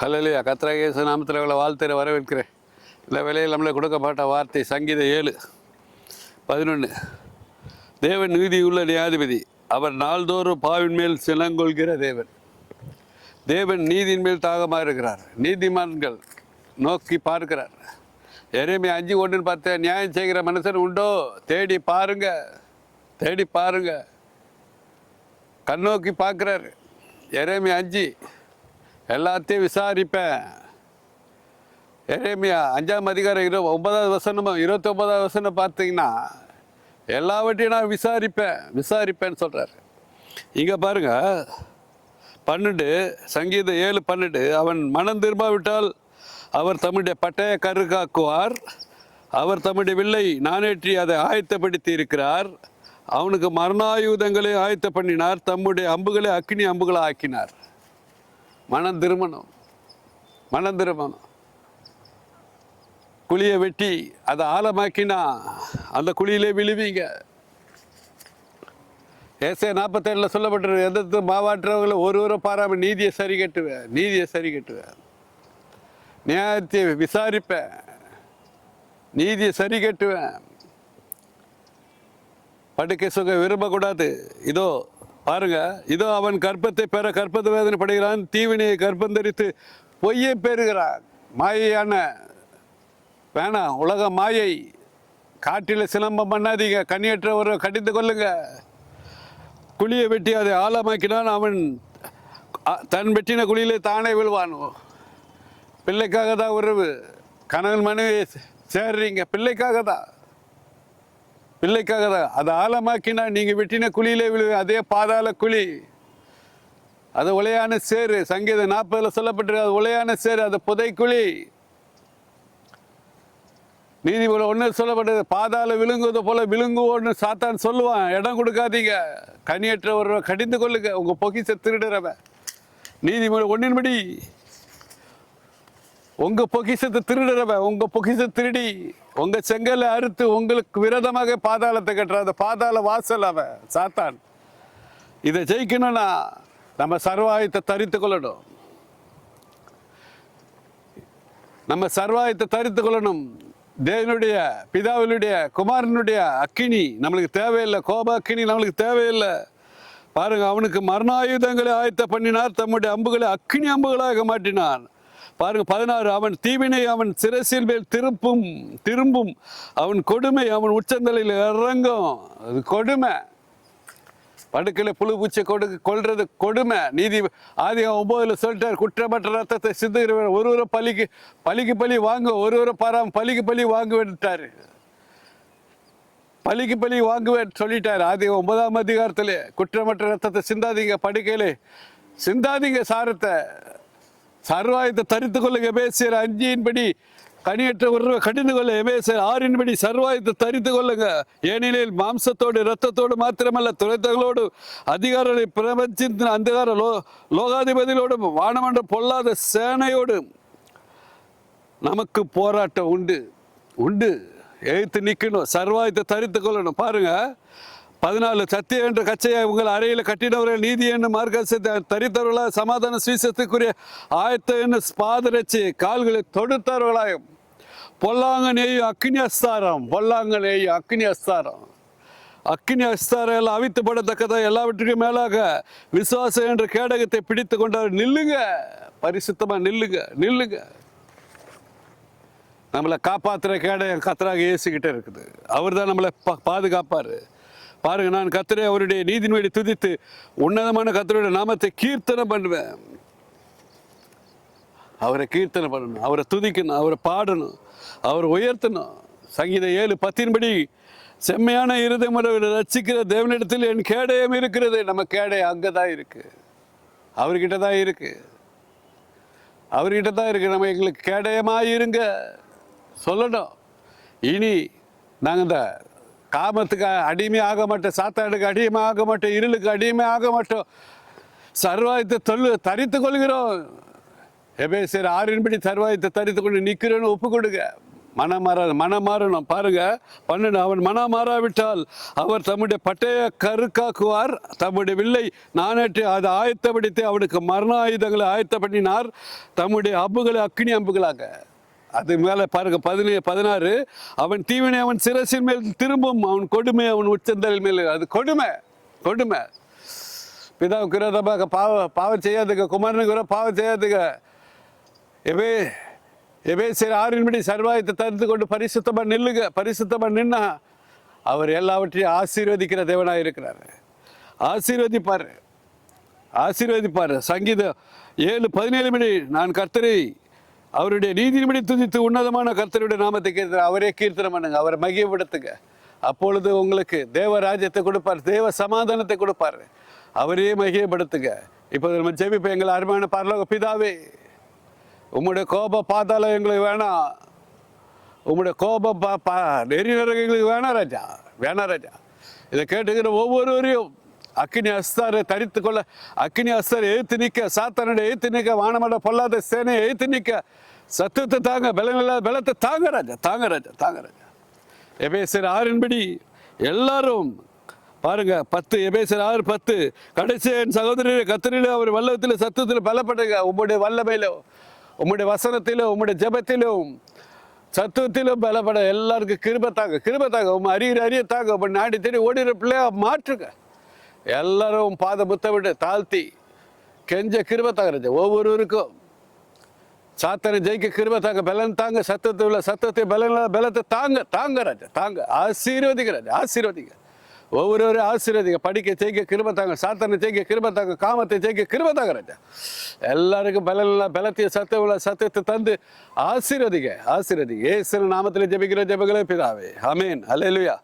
ஹல்லேலூயா. கர்த்தராகிய இயேசு நாமத்தில் உள்ள வாழ்த்துரை வரவேற்கிறேன். இந்த வேளையில் நம்மளை கொடுக்கப்பட்ட வார்த்தை சங்கீதம் 7:11. தேவன் நீதியுள்ள நியாயாதிபதி, அவர் நாள்தோறும் பாவின் மேல் சினங்கொள்கிற தேவன். தேவன் நீதியின் மேல் தாகமாக இருக்கிறார். நீதிமான்கள் நோக்கி பார்க்கிறார். எரேமியா 5:1 பார்த்த நியாயம் செய்கிற மனுஷன் உண்டோ? தேடி பாருங்க, தேடி பாருங்க. கண்ணோக்கி பார்க்குறாரு. எரேமியா 5 எல்லாத்தையும் விசாரிப்பேன். எரேமியா 5ஆம் அதிகாரம் 9வது வசனமும் 29வது வசனம் பார்த்தீங்கன்னா எல்லாவற்றையும் நான் விசாரிப்பேன்னு சொல்கிறார். இங்கே பாருங்க 12 சங்கீதம் 7:12. அவன் மனம் திரும்பாவிட்டால் அவர் தம்முடைய பட்டய கரு காக்குவார். அவர் தம்முடைய வில்லை நானேற்றி அதை ஆயத்தப்படுத்தி இருக்கிறார். அவனுக்கு மரணாயுதங்களை ஆயத்த பண்ணினார். தம்முடைய அம்புகளை அக்கினி அம்புகளை ஆக்கினார். மனம் திரும்பணும். குழியை வெட்டி அதை ஆழமாக்கினா அந்த குழியிலே விழுவீங்க. ஏசாயா 47 சொல்லப்பட்டிருக்கு, எதிர்த்து மாவாற்றவர்களை ஒருவரை பாராமல் நீதியை சரி கட்டுவேன், நியாயத்தை விசாரிப்பேன், நீதியை சரி கட்டுவேன். படுக்கை சுகம் விரும்பக்கூடாது. இதோ பாருங்க, இதோ அவன் கற்பத்தை பெற கற்பத்து வேதனை படுகிறான். தீவினையை கற்பந்தரித்து பொய்யை பெறுகிறான். மாயையான வேணாம், உலக மாயை. காட்டில் சிலம்பம் பண்ணாதீங்க. கண்ணியற்ற ஒரு கடிந்து கொள்ளுங்க. குழியை வெட்டி அதை ஆழமாக்கினான். அவன் தன் வெட்டின குழியிலே தானே விழுவான். பிள்ளைக்காக தான் உறவு. கணவன் மனைவி சேர்றீங்க, பிள்ளைக்காக தான். அதை ஆழமாக்கினா நீங்கள் வெட்டின குழியிலே விழுவு. அதே பாதாள குழி, அது உளையான சேரு. சங்கீதம் 40 சொல்லப்பட்டிருக்கு, அது உளையான சேரு, அது புதைக்குழி. நீதிபதி 1 சொல்லப்பட்டது, பாதாள விழுங்குவது போல விழுங்குவோன்னு சாத்தான் சொல்லுவான். இடம் கொடுக்காதீங்க. கனியற்ற ஒரு கடிந்து கொள்ளுங்க. உங்கள் பொக்கிஷ திருடுறவன். நீதிபதி 1 உங்கள் பொக்கிஷத்தை திருடுறவன், உங்கள் பொக்கிஷத்தை திருடி உங்கள் செங்கலை அறுத்து உங்களுக்கு விரோதமாக பாதாளத்தை கட்டுற அந்த பாதாள வாசல் அவன் சாத்தான். இதை ஜெயிக்கணும்னா நம்ம சர்வாயத்தை தரித்து கொள்ளணும். தேவனுடைய பிதாவினுடைய குமாரனுடைய அக்கினி நம்மளுக்கு தேவையில்லை. கோப அக்கினி நம்மளுக்கு தேவையில்லை. பாருங்க, அவனுக்கு மரணாயுதங்களை ஆயத்த பண்ணினார். தம்முடைய அம்புகளை அக்கினி அம்புகளாக மாற்றினான். பாருங்க 16. அவன் தீவினை அவன் சிரசில் மேல் திரும்பும். அவன் கொடுமை அவன் உச்சந்தலையில் இறங்கும். அது கொடுமை. படுக்கையில் புழு பூச்சி கொள்றது கொடுமை. நீதி ஆதிகம் 9 சொல்லிட்டார், குற்றமற்ற ரத்தத்தை சிந்துகிறவர் ஒருவரை பலிக்கு வாங்க, ஒருவரை பாராம பலி வாங்குவேன்ட்டாரு. பலி வாங்குவேன் சொல்லிட்டார் ஆதிகம் 9ஆம் அதிகாரத்திலே. குற்றமற்ற ரத்தத்தை சிந்தாதீங்க, படுக்கையிலே சிந்தாதீங்க சாரத்தை. சர்வாயத்தை தரித்து கொள்ளுங்க. எபேசியர் 5 கனியற்ற உறவை கடிந்து கொள்ள. எபேசியர் 6 சர்வாயத்தை தரித்து கொள்ளுங்க. ஏனெனில் மாம்சத்தோடு இரத்தத்தோடு மாத்திரமல்ல, துரைத்தங்களோடு அதிகார பிரபஞ்சத்தின் அந்தகார லோகாதிபதியோடும் வானமன்ற பொல்லாத சேனையோடு நமக்கு போராட்டம் உண்டு. எழுத்து நிற்கணும். சர்வாயத்தை தரித்து கொள்ளணும். பாருங்க 14. சத்தியம் என்ற கச்சையை உங்கள் அறையில் கட்டினவர்கள் நீதி என்னும் மார்க்கத்தை தரித்தவர்களாக சமாதான சுவிசேஷத்துக்குரிய ஆயத்த என்னும் பாதரட்சி கால்களை தொடுத்தவர்களாயும் பொல்லாங்க நெய்யும் அக்னி அஸ்தாரம் எல்லாம் அவித்து படத்தக்கதாக எல்லாவற்றுக்கும் மேலாக விசுவாசம் என்ற கேடகத்தை பிடித்து கொண்டவர் நில்லுங்க. பரிசுத்தமாக நில்லுங்க. நம்மளை காப்பாற்றுற கேடகம் கர்த்தராக இயேசுகிட்ட இருக்குது. அவர் தான் நம்மளை பாதுகாப்பார். பாருங்க, நான் கர்த்தரை அவருடைய நீதியின் துதித்து உன்னதமான கர்த்தருடைய நாமத்தை கீர்த்தனம் பண்ணுவேன். அவரை கீர்த்தனை பண்ணணும், அவரை துதிக்கணும், அவரை பாடணும், அவரை உயர்த்தணும். சங்கீதம் 7:10 செம்மையான இருதயம் ரட்சிக்கிற தேவனிடத்தில் என் கேடயம் இருக்கிறது. நம்ம கேடயம் அங்கே தான் இருக்கு, அவர்கிட்ட தான் இருக்கு. நம்ம எங்களுக்கு கேடயமாக இருங்க சொல்லணும். இனி நாங்கள் இந்த காமத்துக்கு அடிமை ஆக மாட்டோம், சாத்தானுக்கு அடிமை ஆக மாட்டோம், இருளுக்கு அடிமை ஆக மாட்டோம். சர்வாயத்தை தரித்து கொள்கிறோம். எபேசியர் 6 சர்வாயத்தை தரித்து கொண்டு நிற்கிறோன்னு ஒப்பு கொடுங்க. மனம் மாறணும். பாருங்க 12, அவன் மனம் மாறாவிட்டால் அவர் தம்முடைய பட்டய கருக்காக்குவார், தம்முடைய வில்லை நானேற்று அதை ஆயத்தப்படுத்தி அவனுக்கு மரண ஆயுதங்களை ஆயத்த பண்ணினார், தம்முடைய அம்புகளை அக்கினி அம்புகளாக. அது மேலே பாருங்க 16, அவன் தீவினை அவன் சிரசின் மேல் திரும்பும், அவன் கொடுமை அவன் உச்சந்தலின் மேல். அது கொடுமை. பிதாவுக்கு விரோதமாக பாவம் செய்யாதுங்க, குமாரனுக்கு பாவம் செய்யாதுங்க. எபேசியர் 6 சர்வாயத்தை தரித்து கொண்டு பரிசுத்தமாக நில்லுங்க. பரிசுத்தமாக நின்னா அவர் எல்லாவற்றையும் ஆசீர்வதிக்கிற தேவனாக இருக்கிறார். ஆசீர்வதிப்பார். சங்கீதம் 7:17 நான் கர்த்தரை அவருடைய நீதியின்படி துதித்து உன்னதமான கர்த்தருடைய நாமத்தை கீர்த்தன, அவரே கீர்த்தனம் பண்ணுங்க, அவரை மகிமைப்படுத்துங்க. அப்பொழுது உங்களுக்கு தேவ ராஜ்யத்தை கொடுப்பார், தேவ சமாதானத்தை கொடுப்பார், அவரையே மகிமைப்படுத்துங்க. இப்போ நம்ம ஜெபிப்போம். எங்களை அருமையான பரலோக பிதாவே, உம்முடைய கோப பாதாளம் எங்களுக்கு வேணாம், உம்முடைய கோபம் நெறி நரகம் எங்களுக்கு வேணாம் ராஜா. இதை கேட்டுக்கிற ஒவ்வொருவரையும் அக்கினி அஸ்தாரை தரித்து கொள்ள, அக்கினி அஸ்தாரை எழுத்து நிற்க, சாத்தானுடைய எழுத்து நிற்க, வானமட பொல்லாத சேனையை எழுத்து நிற்க, சத்துவத்தை தாங்க, பலத்தை தாங்க ராஜா. எபேசியர் 6 எல்லாரும் பாருங்க 10, எபேசியர் 6:10 கடைசி என் சகோதரரே கர்த்தரிலே அவர் வல்லத்தில் சத்துவத்தில் பலப்படுங்க. உம்முடைய வல்லமையிலும் உம்முடைய வசனத்திலும் உம்முடைய ஜெபத்திலும் சத்துவத்திலும் பலப்பட எல்லாருக்கும் கிருபை தாங்க. உங்க அறிய தாங்க. உங்க நாடி தேடி ஓடிற பிள்ளையா மாற்றுங்க. எல்லாரும் பாத புத்த விட்டு தாழ்த்தி கெஞ்ச கிருபை தாங்க. ஒவ்வொருவருக்கும் சாத்தனை ஜெயிக்க கிருபை தாங்க, பலன் தாங்க, சத்தத்தை பலத்தை தாங்க ராஜா, தாங்க. ஆசீர்வதிங்க. ஒவ்வொருவரும் ஆசீர்வதிங்க. படிக்க ஜெயிக்க கிருபை தாங்க, சாத்தனை ஜெயிக்க கிருபை தாங்க, காமத்தை ஜெயிக்க கிருபை தாங்க ராஜா. எல்லாருக்கும் பலத்தையும் சத்தத்தை தந்து ஆசீர்வதிங்க. இயேசு நாமத்தில் ஜெபிக்கிற ஜெபங்களே பிதாவே, ஆமென். அல்லேலூயா.